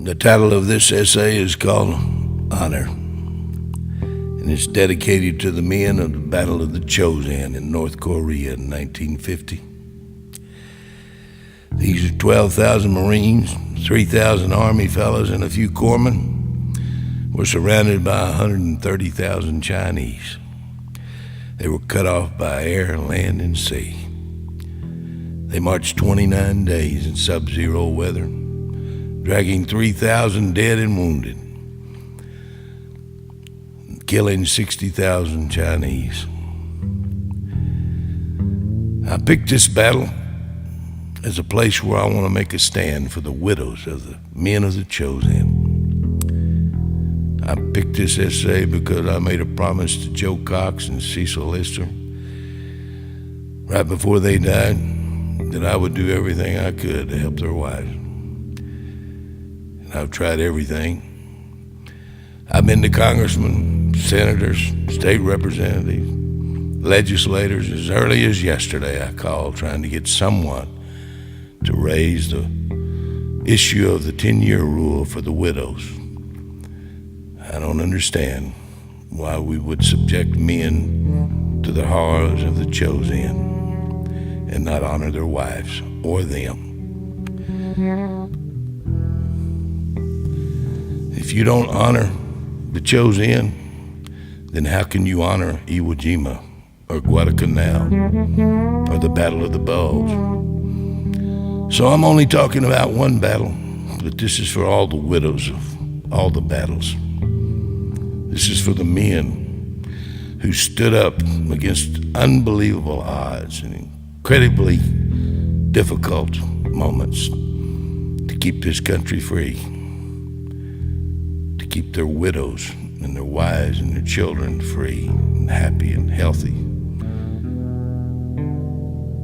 The title of this essay is called Honor, and it's dedicated to the men of the Battle of the Chosin in North Korea in 1950. These are 12,000 Marines, 3,000 Army fellows, and a few corpsmen were surrounded by 130,000 Chinese. They were cut off by air, land, and sea. They marched 29 days in sub-zero weather, dragging 3,000 dead and wounded, killing 60,000 Chinese. I picked this battle as a place where I want to make a stand for the widows of the men of the Chosin. I picked this essay because I made a promise to Joe Cox and Cecil Lister right before they died that I would do everything I could to help their wives. And I've tried everything. I've been to congressmen, senators, state representatives, legislators. As early as yesterday, I called trying to get someone to raise the issue of the 10-year rule for the widows. I don't understand why we would subject men to the horrors of the Chosin and not honor their wives or them. If you don't honor the Chosin, then how can you honor Iwo Jima or Guadalcanal or the Battle of the Bulge? So I'm only talking about one battle, but this is for all the widows of all the battles. This is for the men who stood up against unbelievable odds and incredibly difficult moments to keep this country free, to keep their widows and their wives and their children free and happy and healthy.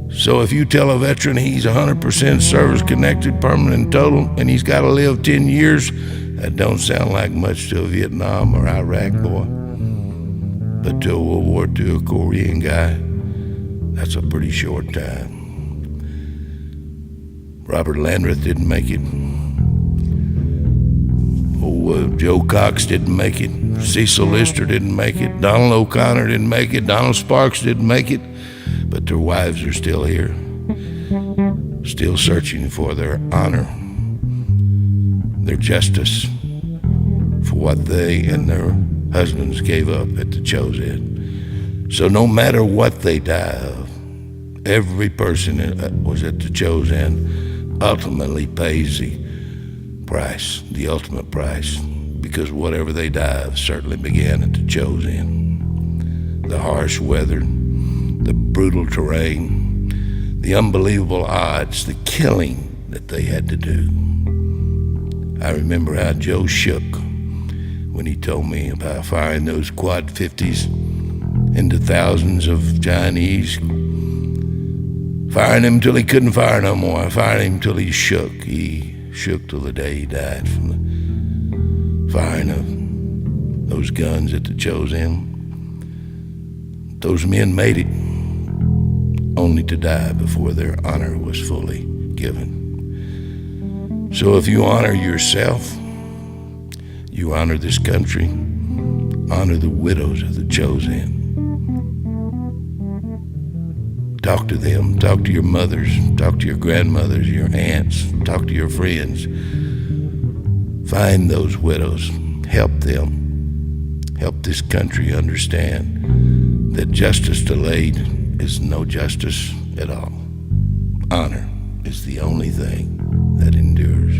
So if you tell a veteran he's 100% service-connected, permanent, total, and he's got to live 10 years, that don't sound like much to a Vietnam or Iraq boy. But to a World War II Korean guy, that's a pretty short time. Robert Landreth didn't make it. Joe Cox didn't make it. Cecil Lister didn't make it. Donald O'Connor didn't make it. Donald Sparks didn't make it. But their wives are still here, still searching for their honor, their justice for what they and their husbands gave up at the Chosin. So no matter what they die of, every person that was at the Chosin ultimately pays the price, the ultimate price, because whatever they die of certainly began at the Chosin. The harsh weather, the brutal terrain, the unbelievable odds, the killing that they had to do. I remember how Joe shook when he told me about firing those quad 50s into thousands of Chinese, firing him till he couldn't fire no more, firing him till he shook. He shook till the day he died from the firing of those guns at the Chosin. Those men made it, only to die before their honor was fully given. So if you honor yourself, you honor this country, honor the widows of the Chosin. Talk to them, talk to your mothers, talk to your grandmothers, your aunts, talk to your friends. Find those widows, help them, help this country understand that justice delayed is no justice at all. Honor is the only thing that endures.